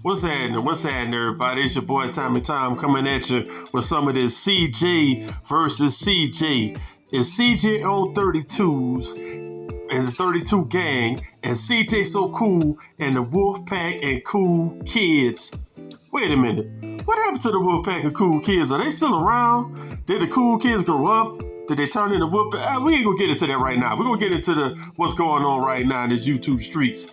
What's happening? What's happening, everybody? It's your boy Tommy Tom coming at you with some of this CJ versus CJ. It's CJ on 32's and the 32 gang and CJsoCOOL and the Wolfpack and Cool Kids. Wait a minute. What happened to the Wolfpack and Cool Kids? Are they still around? Did the Cool Kids grow up? Did they turn into Wolfpack? We ain't gonna get into that right now. We're gonna get into what's going on right now in these YouTube streets.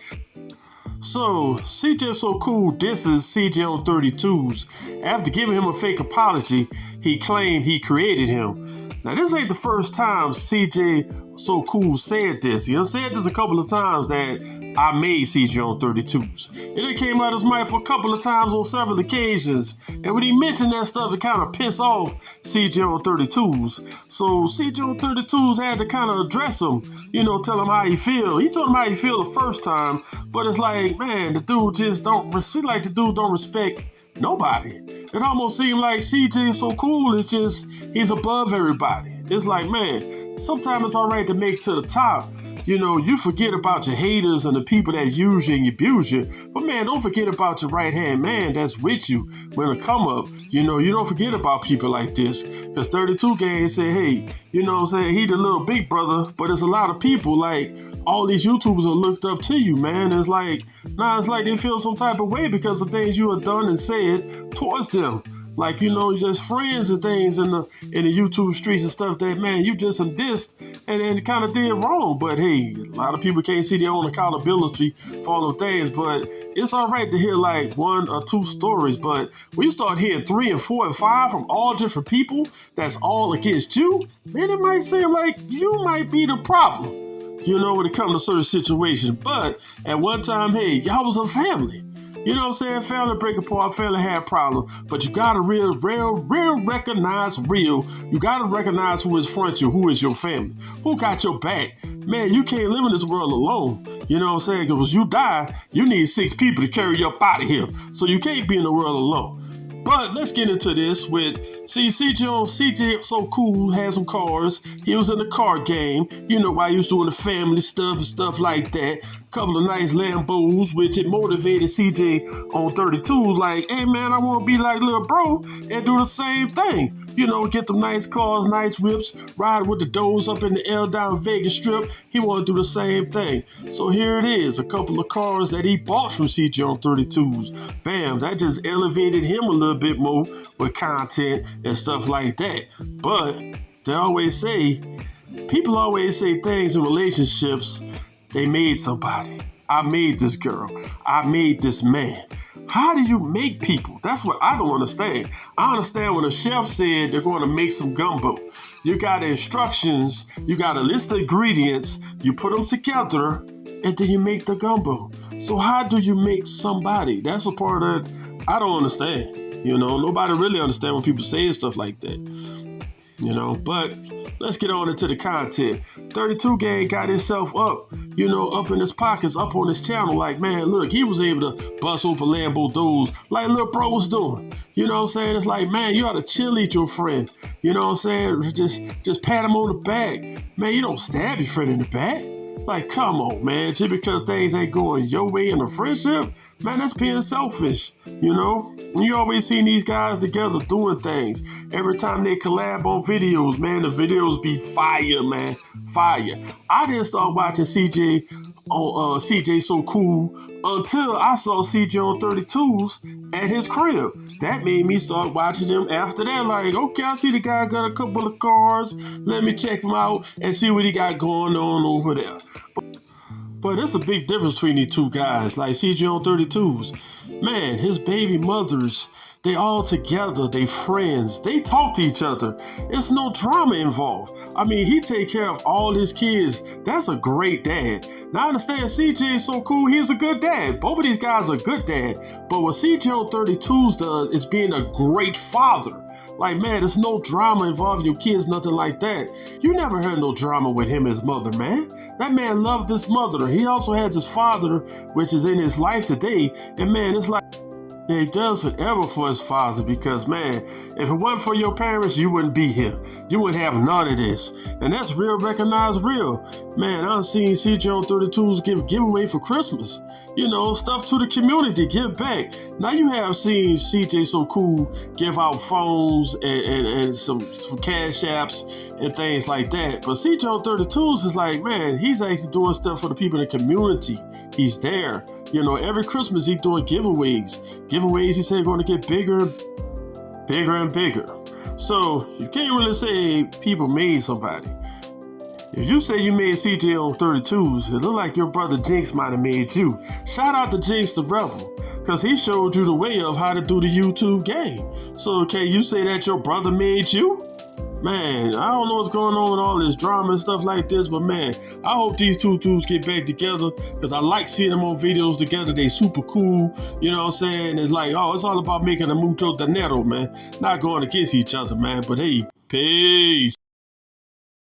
So, CJsoCOOL disses CJon32'S. After giving him a fake apology, he claimed he created him. Now, this ain't the first time CJsoCOOL said this. He said this a couple of times that I made CJon32'S. And it came out his mouth a couple of times on several occasions. And when he mentioned that stuff, it kind of pissed off CJon32'S. So CJon32'S had to kind of address him, tell him how he feel. He told him how he feel the first time, but it's like, man, the dude just don't respect nobody. It almost seemed like CJsoCOOL is just, he's above everybody. It's like, man, sometimes it's all right to make it to the top. You forget about your haters and the people that use you and abuse you. But man, don't forget about your right-hand man that's with you when it come up. You don't forget about people like this. Because 32 gang said, hey, he the little big brother. But there's a lot of people, like, all these YouTubers are looked up to you, man. It's like they feel some type of way because of things you have done and said towards them. Like, just friends and things in the YouTube streets and stuff that, man, you just dissed and kind of did wrong. But hey, a lot of people can't see their own accountability for all those things. But it's all right to hear like one or two stories. But when you start hearing 3 and 4 and 5 from all different people that's all against you, man, it might seem like you might be the problem, when it comes to certain situations. But at one time, hey, y'all was a family. Family break apart, family had problems, but you gotta real recognize real. You gotta recognize who is front you, who is your family, who got your back. Man, you can't live in this world alone. Because you die, you need 6 people to carry you up out of here. So you can't be in the world alone. But let's get into this with, CJsoCOOL had some cars. He was in the car game, while he was doing the family stuff and stuff like that. Couple of nice Lambos, which it motivated CJon32'S like, hey man, I want to be like little bro and do the same thing. Get them nice cars, nice whips, ride with the doors up in the L down Vegas Strip. He want to do the same thing. So here it is, a couple of cars that he bought from CJon32'S. Bam, that just elevated him a little bit more with content and stuff like that. But people always say things in relationships. They made somebody. I made this girl. I made this man. How do you make people? That's what I don't understand. I understand when a chef said they're going to make some gumbo. You got instructions. You got a list of ingredients. You put them together, and then you make the gumbo. So how do you make somebody? That's a part that I don't understand. Nobody really understands when people say stuff like that. But let's get on into the content. 32 gang got himself up, up in his pockets, up on his channel. Like, man, look, he was able to bust open Lambo doors like little bro was doing. It's like, man, you ought to chill eat your friend. Just pat him on the back. Man, you don't stab your friend in the back. Like, come on, man. Just because things ain't going your way in a friendship, man, that's being selfish, You always see these guys together doing things. Every time they collab on videos, man, the videos be fire, man. Fire. I didn't start watching CJsoCOOL until I saw CJon32'S at his crib. That made me start watching him after that. Like, okay, I see the guy got a couple of cars. Let me check him out and see what he got going on over there. But there's a big difference between these two guys. Like CJon32'S, man, his baby mothers, they all together, they friends, they talk to each other. There's no drama involved. I mean, he take care of all his kids. That's a great dad. Now I understand CJsoCOOL, he's a good dad. Both of these guys are good dad. But what CJon32'S does is being a great father. Like, man, there's no drama involving your kids, nothing like that. You never heard no drama with him and his mother, man. That man loved his mother. He also has his father, which is in his life today. And man, it's Yeah, he does whatever for his father because, man, if it wasn't for your parents, you wouldn't be here. You wouldn't have none of this. And that's real, recognized real. Man, I've seen CJon32'S give giveaway for Christmas. You know, stuff to the community, give back. Now you have seen CJsoCOOL give out phones and some cash apps and things like that. But CJon32'S is like, man, he's actually doing stuff for the people in the community. He's there. You know, every Christmas he's doing giveaways. Giveaways, he said, going to get bigger and bigger. So you can't really say people made somebody. If you say you made CJon32'S, it look like your brother Jinx might have made you. Shout out to Jinx the Rebel, because he showed you the way of how to do the YouTube game. So can you say that your brother made you? Man, I don't know what's going on with all this drama and stuff like this, but man, I hope these two dudes get back together because I like seeing them on videos together. They super cool, you know what I'm saying? It's like, oh, it's all about making a mucho dinero, man. Not going against each other, man. But hey, peace.